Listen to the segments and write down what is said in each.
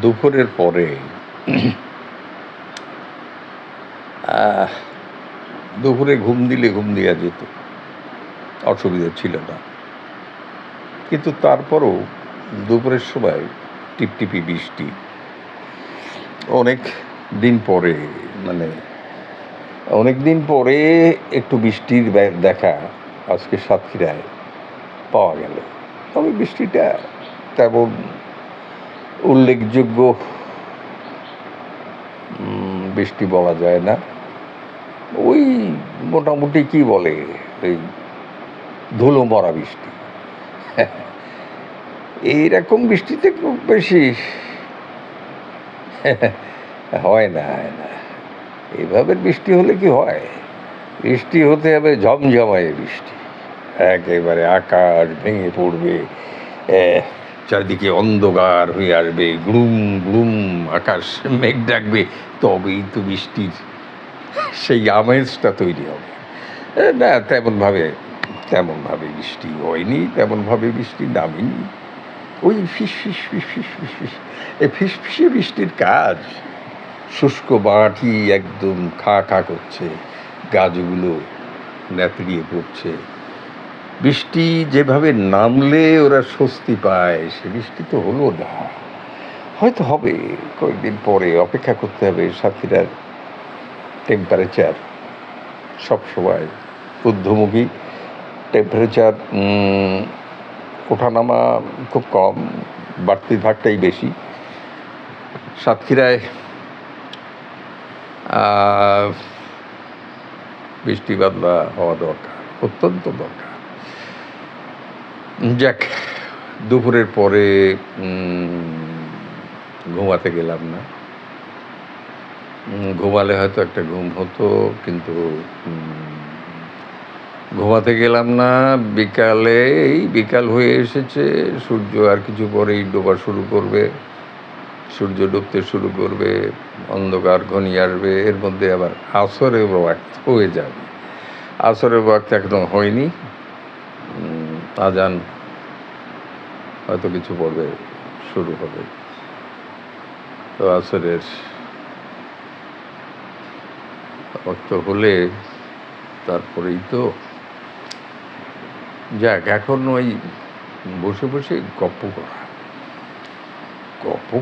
দুপুরের পরে আহ, দুপুরে ঘুম দিলে ঘুম দেওয়া যেত, অসুবিধা ছিল না। কিন্তু তারপরও দুপুরের সময় টিপটিপি বৃষ্টি অনেক দিন পরে, মানে অনেক দিন পরে একটু বৃষ্টির দেখা আজকে সাতক্ষীরায় পাওয়া গেল। তবে বৃষ্টিটা তেমন উল্লেখযোগ্য বৃষ্টি বলা যায় না। ওই মোটামুটি কি বলে, এই ধুলো মরা বৃষ্টি। এইরকম বৃষ্টিতে খুব বেশি হয় না। এইভাবে বৃষ্টি হলে কি হয়, বৃষ্টি হতে হবে ঝমঝমায়ে বৃষ্টি, একেবারে আকাশ ভেঙে পড়বে, চারিদিকে অন্ধকার হয়ে আসবে, গ্লুম গ্লুম আকাশ মেঘ ডাকবে, তবেই তো বৃষ্টির সেই আমেজটা তৈরি হবে। না, তেমনভাবে বৃষ্টি হয়নি, তেমনভাবে বৃষ্টি নামেনি। ওই ফিস ফিস ফিস ফিস ফিস ফিস, এই ফিসফিসে বৃষ্টির কাজ। শুষ্ক মাটি একদম খা খা করছে, গাছগুলো নেতড়িয়ে পড়ছে। বৃষ্টি যেভাবে নামলে ওরা স্বস্তি পায়, সে বৃষ্টি তো হলো না। হয়তো হবে কয়েকদিন পরে, অপেক্ষা করতে হবে। সাতক্ষীরার টেম্পারেচার সবসময় ঊর্ধ্বমুখী, টেম্পারেচার ওঠানামা খুব কম, বাড়তির ভাগটাই বেশি। সাতক্ষীরায় বৃষ্টি বাদলা হওয়া দরকার, অত্যন্ত দরকার। যাক, দুপুরের পরে ঘুমাতে গেলাম না। ঘুমালে হয়তো একটা ঘুম হতো, কিন্তু ঘুমাতে গেলাম না। বিকাল হয়ে এসেছে, সূর্য আর কিছু পরেই ডোবা শুরু করবে, সূর্য ডুবতে শুরু করবে, অন্ধকার ঘনিয়ে আসবে। এর মধ্যে আবার আসরের ওয়াক্ত হয়ে যাবে। আসরের ওয়াক্ত এখনো হয়নি, আজান হয়তো কিছু পরে শুরু হবে। তো আসরের ওয়াক্ত হলে তারপরেই তো। যাক, এখন ওই বসে বসে গপ্প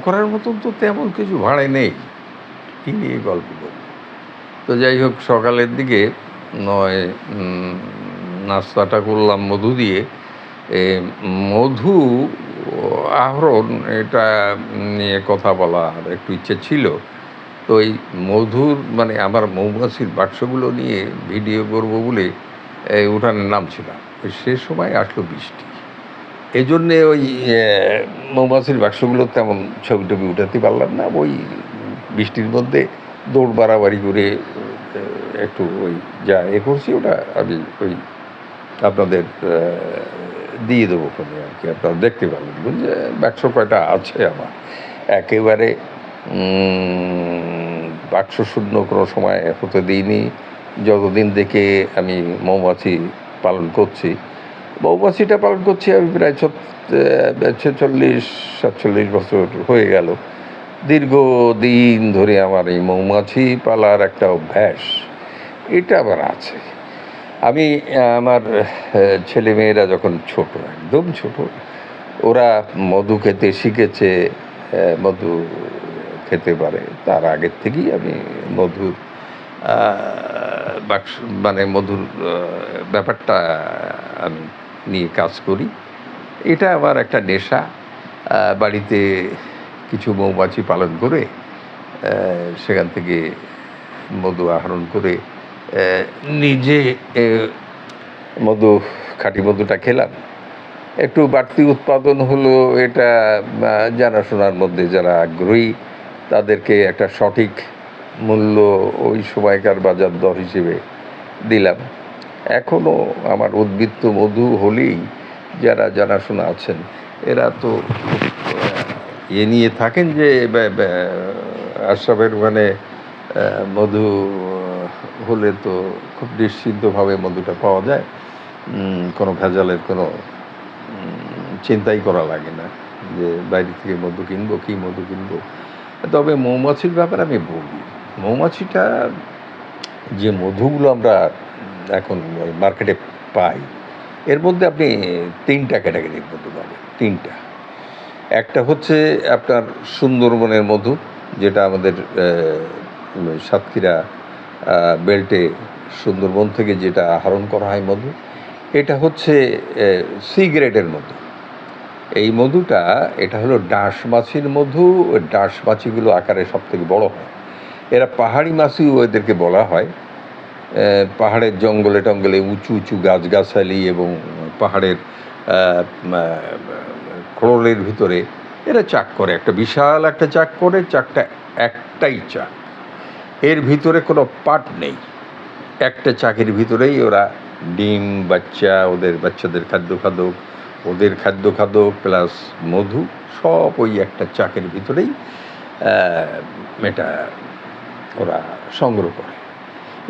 করার মতন তো তেমন কিছু ভাড়ায় নেই, কি নিয়ে গল্প করব। তো যাই হোক, সকালের দিকে নয় নাস্তাটা করলাম মধু দিয়ে। মধু আহরণ, এটা নিয়ে কথা বলার একটু ইচ্ছে ছিল। তো এই মধুর, মানে আমার মৌমাছির বাক্সগুলো নিয়ে ভিডিও করব বলে উঠানে নামছিলাম। সে সময় আসলো বৃষ্টি, এই জন্যে ওই মৌমাছির বাক্সগুলো তেমন ছবি টবি উঠাতে পারলাম না। ওই বৃষ্টির মধ্যে দৌড় বাড়াবাড়ি করে একটু ওই যা করছি, ওটা আমি ওই আপনাদের দিয়ে দেবো ওখানে আর কি, আপনারা দেখতে পাবেন যে বাক্স কয়টা আছে আমার। একেবারে বাক্স শূন্য কোনো সময় হতে দিইনি। যতদিন থেকে আমি মৌমাছি পালন করছি, মৌমাছিটা পালন করছি আমি প্রায় 46-47 বছর হয়ে গেল। দীর্ঘদিন ধরে আমার এই মৌমাছি পালার একটা অভ্যাস, এটা আমার আছে। আমি আমার ছেলেমেয়েরা যখন ছোট, একদম ছোট, ওরা মধু খেতে শিখেছে, মধু খেতে পারে, তার আগের থেকেই আমি মধুর বাক্স, মানে মধুর ব্যাপারটা আমি নিয়ে কাজ করি। এটা আমার একটা নেশা। বাড়িতে কিছু মৌমাছি পালন করে সেখান থেকে মধু আহরণ করে নিজে খাঁটি মধুটা খেলাম। একটু বাড়তি উৎপাদন হলো, এটা জানাশোনার মধ্যে যারা আগ্রহী তাদেরকে একটা সঠিক মূল্য ওই সময়কার বাজার দর হিসেবে দিলাম। এখনও আমার উদ্বৃত্ত মধু হলেই যারা জানাশোনা আছেন, এরা তো নিয়ে থাকেন যে আশরাফের মানে মধু হলে তো খুব নিশ্চিন্তভাবে মধুটা পাওয়া যায়, কোনো ভেজালের কোনো চিন্তাই করা লাগে না। যে বাইরে থেকে মধু কিনবো, কী মধু কিনবো। তবে মৌমাছির ব্যাপারে আমি বলি, মৌমাছিটা যে মধুগুলো আমরা এখন মার্কেটে পাই, এর মধ্যে আপনি ৩টা ক্যাটাগরির মধু পাবেন, ৩টা। একটা হচ্ছে আপনার সুন্দরবনের মধু, যেটা আমাদের সাতক্ষীরা বেল্টে সুন্দরবন থেকে যেটা আহরণ করা হয় মধু, এটা হচ্ছে সি গ্রেডের মধু। এই মধুটা, এটা হলো ডাঁশ মাছির মধু। ওই ডাঁশ মাছিগুলো আকারে সব থেকে বড় হয়। এরা পাহাড়ি মাছিও এদেরকে বলা হয়। পাহাড়ের জঙ্গলে টঙ্গলে উঁচু উঁচু গাছগাছালি এবং পাহাড়ের খোড়লের ভিতরে এরা চাক করে, একটা বিশাল একটা চাক করে। চাকটা একটাই চাক, এর ভিতরে কোনো পাট নেই। একটা চাকের ভিতরেই ওরা ডিম, বাচ্চা, ওদের বাচ্চাদের খাদ্য খাদক, ওদের খাদ্য খাদক প্লাস মধু সব ওই একটা চাকের ভিতরেই এটা ওরা সংগ্রহ করে।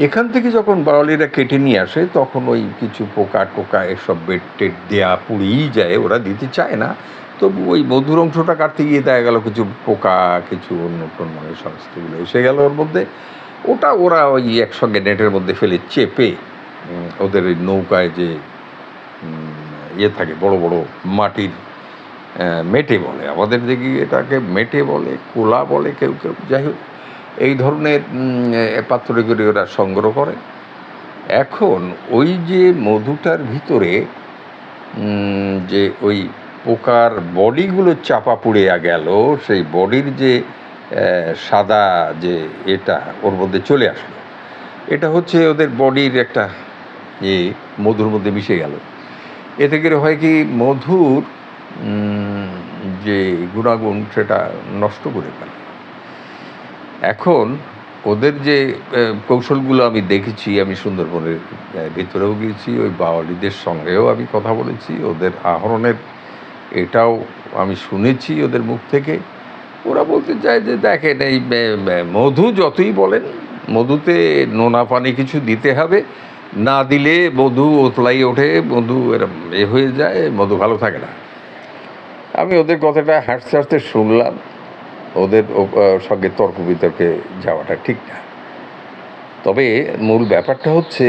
এখান থেকে যখন বাওয়ালিরা কেটে নিয়ে আসে, তখন ওই কিছু পোকা টোকা এসব বেড টেড দেয়া পুড়েই যায়, ওরা দিতে চায় না। তবু ওই মধুর অংশটা কাটতে গিয়ে দেখা গেল কিছু পোকা, কিছু অন্য টন্য এই সমস্তগুলো এসে গেল ওর মধ্যে। ওটা ওরা ওই একসঙ্গে নেটের মধ্যে ফেলে চেপে, ওদের ওই নৌকায় যে ইয়ে থাকে বড় বড় মাটির মেটে বলে, আমাদের দেখি এটাকে মেটে বলে, কোলা বলে কেউ কেউ, যাই হোক এই ধরনের পাত্রে করে ওরা সংগ্রহ করে। এখন ওই যে মধুটার ভিতরে যে ওই পোকার বডিগুলো চাপা পড়ে গেল, সেই বডির যে সাদা যে এটা ওর মধ্যে চলে আসলো, এটা হচ্ছে ওদের বডির একটা মধুর মধ্যে মিশে গেল। এতে করে হয় কি, মধুর যে গুণাগুণ সেটা নষ্ট করে ফেলে। এখন ওদের যে কৌশলগুলো আমি দেখেছি, আমি সুন্দরবনের ভিতরেও গিয়েছি, ওই বাওয়ালিদের সঙ্গেও আমি কথা বলেছি, ওদের আহরণের এটাও আমি শুনেছি ওদের মুখ থেকে। ওরা বলতে চায় যে দেখেন, এই মধু যতই বলেন, মধুতে নোনা পানি কিছু দিতে হবে, না দিলে মধু ওতলাই ওঠে, মধু এরম হয়ে যায়, মধু ভালো থাকে না। আমি ওদের কথাটা হাসতে হাসতে শুনলাম। ওদের সঙ্গে তর্ক বিতর্কে যাওয়াটা ঠিক না। তবে মূল ব্যাপারটা হচ্ছে,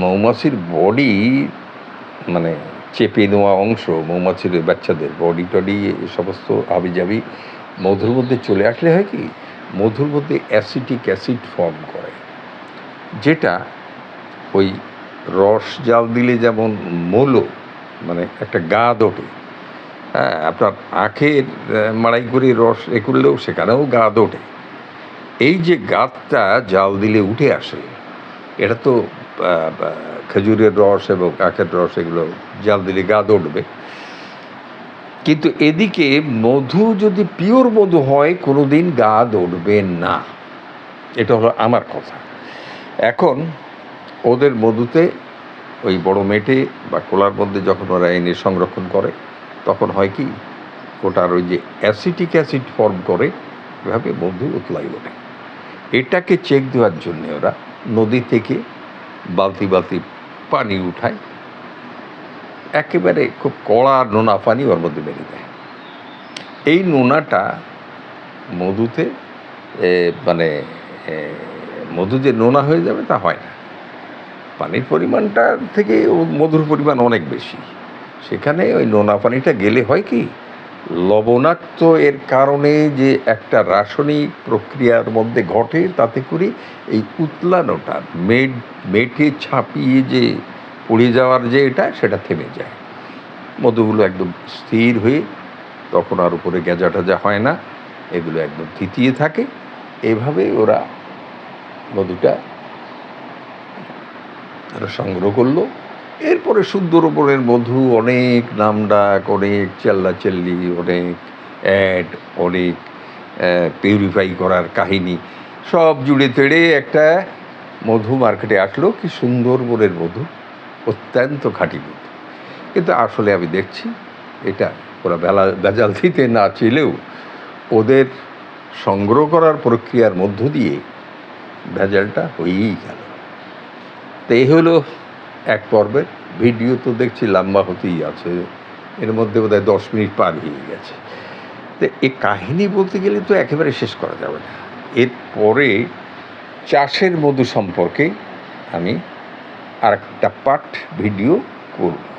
মৌমাছির বডি মানে চেপে নেওয়া অংশ, মৌমাছির বাচ্চাদের বডি টডি এ সমস্ত আবিজাবি মধুর মধ্যে চলে আসলে হয় কি, মধুর মধ্যে অ্যাসিটিক অ্যাসিড ফর্ম করে, যেটা ওই রস জাল দিলে যেমন মৌলো মানে একটা গাদ ওঠে, হ্যাঁ, আপনার আখের মাড়াই করে রস এ করলেও সেখানেও গাদ ওঠে। এই যে গাদটা জাল দিলে উঠে আসে, এটা তো খেজুরের রস এবং আখের রস, এগুলো জাল দিলে গাদ উঠবে। কিন্তু এদিকে মধু যদি পিওর মধু হয়, কোনো দিন গাদ উঠবে না। এটা হলো আমার কথা। এখন ওদের মধুতে ওই বড় মেটে বা কোলার মধ্যে যখন ওরা এনে সংরক্ষণ করে, তখন হয় কি, ওটার ওই যে অ্যাসিটিক অ্যাসিড ফর্ম করে, এভাবে মধু উতলাই ওঠে। এটাকে চেক দেওয়ার জন্য ওরা নদী থেকে বালতি বালতি পানি উঠায়, একেবারে খুব কড়া নোনা পানি ওর মধ্যে মেরে দেয়। এই নোনাটা মধুতে মানে মধু যে নোনা হয়ে যাবে তা হয় না। পানির পরিমাণটা থেকে মধুর পরিমাণ অনেক বেশি। সেখানে ওই নোনা পানিটা গেলে হয় কি, লবণাক্ত এর কারণে যে একটা রাসায়নিক প্রক্রিয়ার মধ্যে ঘটে, তাতে করে এই উতলানোটা মেটে ছাপিয়ে যে পড়ে যাওয়ার যে সেটা থেমে যায়। মধুগুলো একদম স্থির হয়ে তখন আর উপরে গেজা টেজা হয় না, এগুলো একদম থিতিয়ে থাকে। এভাবে ওরা মধুটা সংগ্রহ করলো। এরপরে সুন্দরবনের মধু অনেক নামডাক, অনেক চেল্লাচেল্লি, অনেক অ্যাড, অনেক পিউরিফাই করার কাহিনী সব জুড়ে তেড়ে একটা মধু মার্কেটে আসলো। কি সুন্দরবনের মধু, অত্যন্ত খাঁটি মধু। কিন্তু আসলে আমি দেখছি এটা ওরা ভেজাল দিতে না চেলেও ওদের সংগ্রহ করার প্রক্রিয়ার মধ্য দিয়ে ভেজালটা হয়েই গেল। তো এই হলো এক পর্বের ভিডিও। তো দেখছি লম্বা হতেই আছে, এর মধ্যে বোধহয় 10 মিনিট পার হয়ে গেছে। তো এই কাহিনী বলতে গেলে তো একেবারে শেষ করা যাবে না। এরপরে চাষের মধু সম্পর্কে আমি আরেকটা পার্ট ভিডিও করব।